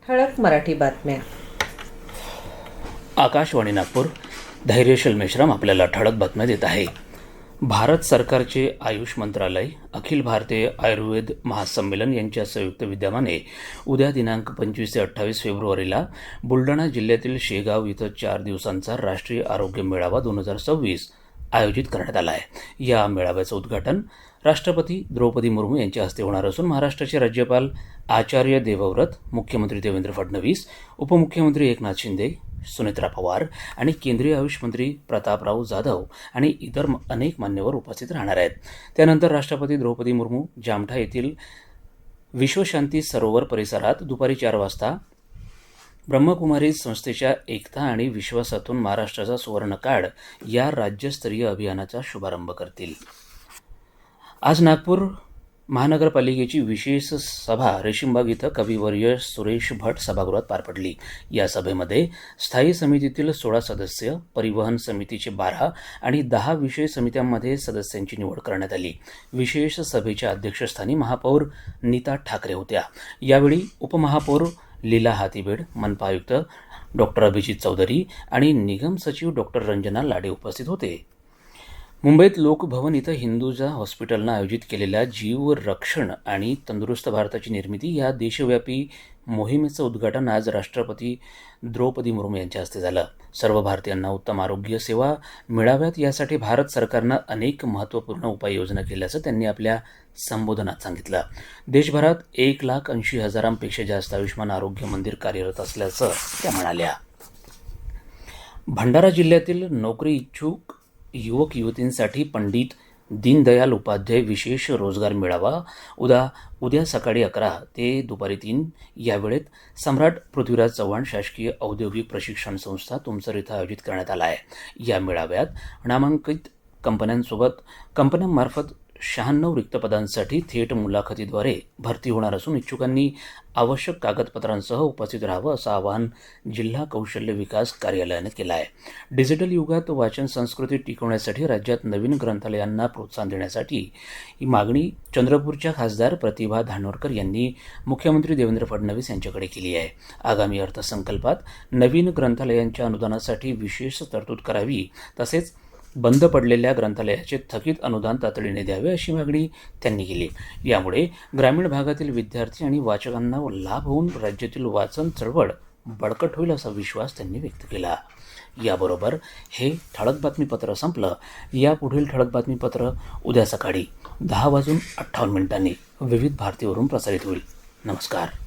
ठळक मराठी बातम्या. आकाशवाणी नागपूर. धैर्यशील मेश्राम आपल्याला ठळक बातम्या देत आहे. भारत सरकारचे आयुष मंत्रालय, अखिल भारतीय आयुर्वेद महासंमेलन यांच्या संयुक्त विद्यमाने उद्या दिनांक 25 ते 28 फेब्रुवारीला बुलढाणा जिल्ह्यातील शेगाव इथं 4 दिवसांचा राष्ट्रीय आरोग्य मेळावा 2026 आयोजित करण्यात आला आहे. या मेळाव्याचं उद्घाटन राष्ट्रपती द्रौपदी मुर्मू यांच्या हस्ते होणार असून महाराष्ट्राचे राज्यपाल आचार्य देवव्रत, मुख्यमंत्री देवेंद्र फडणवीस, उपमुख्यमंत्री एकनाथ शिंदे, सुनेत्रा पवार आणि केंद्रीय आयुष मंत्री प्रतापराव जाधव आणि इतर अनेक मान्यवर उपस्थित राहणार आहेत. त्यानंतर राष्ट्रपती द्रौपदी मुर्मू जामठा येथील विश्वशांती सरोवर परिसरात दुपारी 4 वाजता ब्रह्मकुमारी संस्थेच्या एकता आणि विश्वासातून महाराष्ट्राचा सुवर्णकाळ या राज्यस्तरीय अभियानाचा शुभारंभ करतील. आज नागपूर महानगरपालिकेची विशेष सभा रेशीमबाग इथं कविवर्य सुरेश भट सभागृहात पार पडली. या सभेमध्ये स्थायी समितीतील 16 सदस्य, परिवहन समितीचे 12 आणि 10 विषय समित्यांमध्ये सदस्यांची निवड करण्यात आली. विशेष सभेच्या अध्यक्षस्थानी महापौर नीता ठाकरे होत्या. यावेळी उपमहापौर लीला हातीबेड, मनपा आयुक्त डॉक्टर अभिजित चौधरी आणि निगम सचिव डॉक्टर रंजना लाडे उपस्थित होते. मुंबईत लोकभवन इथं हिंदुजा हॉस्पिटलनं आयोजित केलेल्या जीव रक्षण आणि तंदुरुस्त भारताची निर्मिती या देशव्यापी मोहिमेचं उद्घाटन आज राष्ट्रपती द्रौपदी मुर्मू यांच्या हस्ते झालं. सर्व भारतीयांना उत्तम आरोग्य सेवा मिळाव्यात यासाठी भारत सरकारनं अनेक महत्त्वपूर्ण उपाययोजना केल्याचं त्यांनी आपल्या संबोधनात सांगितलं. देशभरात 1,80,000पेक्षा जास्त आयुष्मान आरोग्य मंदिर कार्यरत असल्याचं त्या म्हणाल्या. भंडारा जिल्ह्यातील नोकरी इच्छुक युवक युवतींसाठी पंडित दीनदयाल उपाध्याय विशेष रोजगार मेळावा उद्या सकाळी 11 ते दुपारी 3 या वेळेत सम्राट पृथ्वीराज चव्हाण शासकीय औद्योगिक प्रशिक्षण संस्था तुमसर इथं आयोजित करण्यात आला आहे. या मेळाव्यात नामांकित कंपन्यांमार्फत 96 रिक्त पदांसाठी थेट मुलाखतीद्वारे भरती होणार असून इच्छुकांनी आवश्यक कागदपत्रांसह उपस्थित राहावं असं आवाहन जिल्हा कौशल्य विकास कार्यालयाने केलं आहे. डिजिटल युगात वाचन संस्कृती टिकवण्यासाठी राज्यात नवीन ग्रंथालयांना प्रोत्साहन देण्यासाठी ही मागणी चंद्रपूरच्या खासदार प्रतिभा धानोरकर यांनी मुख्यमंत्री देवेंद्र फडणवीस यांच्याकडे केली आहे. आगामी अर्थसंकल्पात नवीन ग्रंथालयांच्या अनुदानासाठी विशेष तरतूद करावी, तसेच बंद पडलेल्या ग्रंथालयाचे थकीत अनुदान तातडीने द्यावे अशी मागणी त्यांनी केली. यामुळे ग्रामीण भागातील विद्यार्थी आणि वाचकांना लाभ होऊन राज्यातील वाचन चळवळ बळकट होईल असा विश्वास त्यांनी व्यक्त केला. याबरोबर हे ठळक बातमीपत्र संपलं. यापुढील ठळक बातमीपत्र उद्या सकाळी 10:58 विविध भारतीवरून प्रसारित होईल. नमस्कार.